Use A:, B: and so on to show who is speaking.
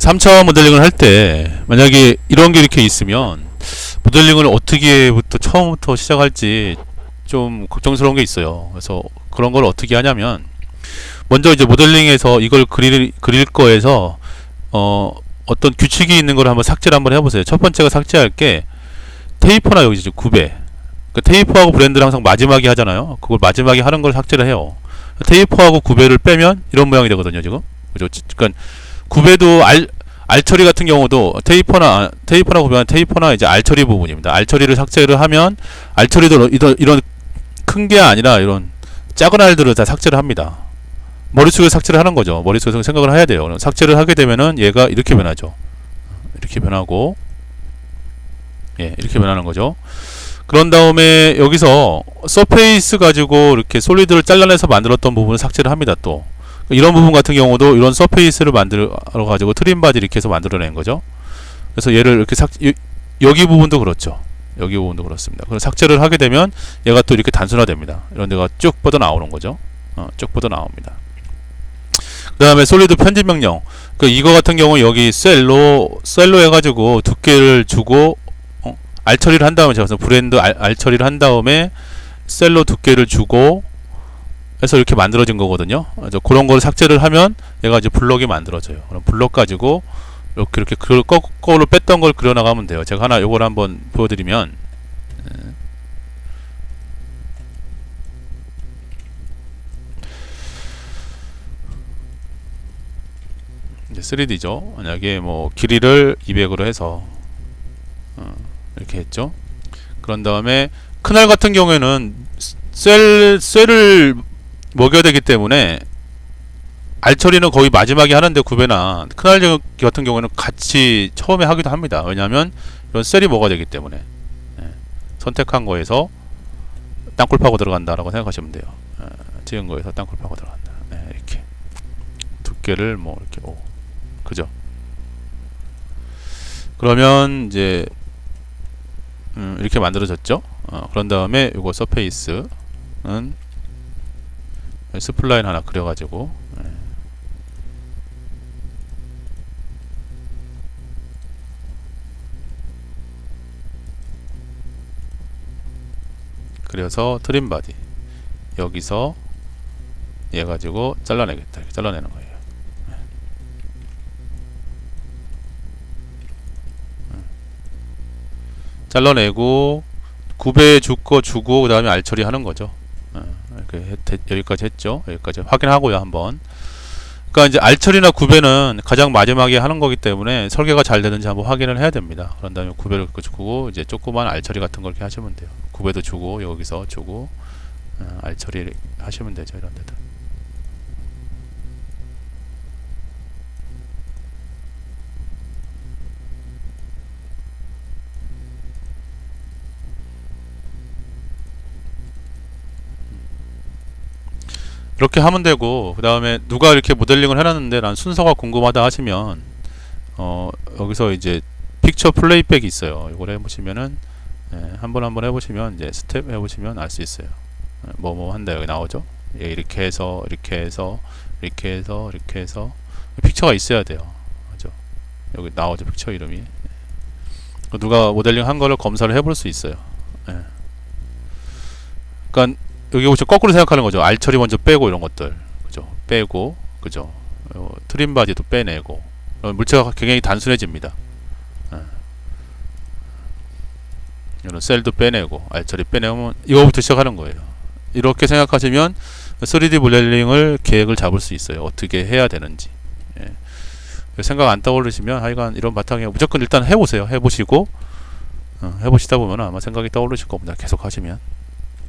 A: 3차원 모델링을 할 때 만약에 이런 게 이렇게 있으면 모델링을 어떻게부터 처음부터 시작할지 좀 걱정스러운 게 있어요. 그래서 그런 걸 어떻게 하냐면 먼저 이제 모델링에서 이걸 그릴 거에서 어떤 규칙이 있는 걸 한번 삭제를 한번 해보세요. 첫 번째가 삭제할 게 테이퍼나 여기 이제 구배. 그 테이퍼하고 브랜드를 항상 마지막에 하잖아요. 그걸 마지막에 하는 걸 삭제를 해요. 테이퍼하고 구배를 빼면 이런 모양이 되거든요, 지금. 그죠? 그러니까 구배도 알 처리 같은 경우도 테이퍼나 구배는 테이퍼나 이제 알 처리 부분입니다. 알 처리를 삭제를 하면 알 처리도 이런 큰 게 아니라 이런 작은 알들을 다 삭제를 합니다. 머릿속에 삭제를 하는 거죠. 머릿속에서 생각을 해야 돼요. 그럼 삭제를 하게 되면은 얘가 이렇게 변하죠. 이렇게 변하고, 예, 이렇게 변하는 거죠. 그런 다음에 여기서 서페이스 가지고 이렇게 솔리드를 잘라내서 만들었던 부분을 삭제를 합니다. 또 이런 부분 같은 경우도 이런 서페이스를 만들어 가지고 트림 바디 이렇게 해서 만들어낸 거죠. 그래서 얘를 이렇게 여기 부분도 그렇죠. 여기 부분도 그렇습니다. 그래서 삭제를 하게 되면 얘가 또 이렇게 단순화됩니다. 이런 데가 쭉 뻗어 나오는 거죠. 쭉 뻗어 나옵니다. 그 다음에 솔리드 편집 명령. 이거 같은 경우 여기 셀로 해가지고 두께를 주고 알 처리를 한 다음에 제가 브랜드 알 처리를 한 다음에 셀로 두께를 주고 해서 이렇게 만들어진 거거든요. 그래서 그런 걸 삭제를 하면 얘가 이제 블럭이 만들어져요. 그럼 블럭 가지고 이렇게 거꾸로 뺐던 걸 그려 나가면 돼요. 제가 하나 요걸 한번 보여드리면 이제 3D죠. 만약에 뭐 길이를 200으로 해서 이렇게 했죠. 그런 다음에 큰알 같은 경우에는 셀을 먹여야 되기 때문에 알 처리는 거의 마지막에 하는데 구배나 큰알 같은 경우에는 같이 처음에 하기도 합니다. 왜냐하면 이런 셀이 먹어야 되기 때문에 선택한 거에서 땅굴 파고 들어간다라고 생각하시면 돼요. 찍은 거에서 땅굴 파고 들어간다. 이렇게 두께를 뭐 이렇게 그죠? 그러면 이제 이렇게 만들어졌죠. 그런 다음에 이거 서페이스는 스플라인 하나 그려가지고 그래서 트림 바디 여기서 얘 가지고 잘라내겠다. 이렇게 잘라내는 거예요. 잘라내고 구배 주고 그 다음에 알 처리하는 거죠. 이렇게 여기까지 했죠. 여기까지 확인하고요 한번. 그러니까 이제 알 처리나 구배는 가장 마지막에 하는 거기 때문에 설계가 잘 되는지 한번 확인을 해야 됩니다. 그런 다음에 구배를 주고 이제 조그만 알 처리 같은 걸 이렇게 하시면 돼요. 구배도 주고 여기서 주고 알 처리 하시면 되죠. 이런 데들. 이렇게 하면 되고, 그 다음에 누가 이렇게 모델링을 해놨는데 난 순서가 궁금하다 하시면 여기서 이제 픽처 플레이백이 있어요. 이걸 해보시면은 한번 해보시면 이제 스텝 해보시면 알 수 있어요. 뭐 한다 여기 나오죠. 이렇게 해서 이렇게 해서 이렇게 해서 이렇게 해서 픽처가 있어야 돼요. 그죠? 여기 나오죠. 픽처 이름이. 누가 모델링 한 거를 검사를 해볼 수 있어요. 그러니까 여기 보시면 거꾸로 생각하는 거죠. 알 처리 먼저 빼고 이런 것들, 그죠? 빼고, 그죠? 트림 바디도 빼내고, 물체가 굉장히 단순해집니다. 이런 셀도 빼내고, 알 처리 빼내면 이거부터 시작하는 거예요. 이렇게 생각하시면 3D 모델링을 계획을 잡을 수 있어요. 어떻게 해야 되는지. 생각 안 떠오르시면 하여간 이런 바탕에 무조건 일단 해보세요. 해보시고 해보시다 보면 아마 생각이 떠오르실 겁니다. 계속 하시면.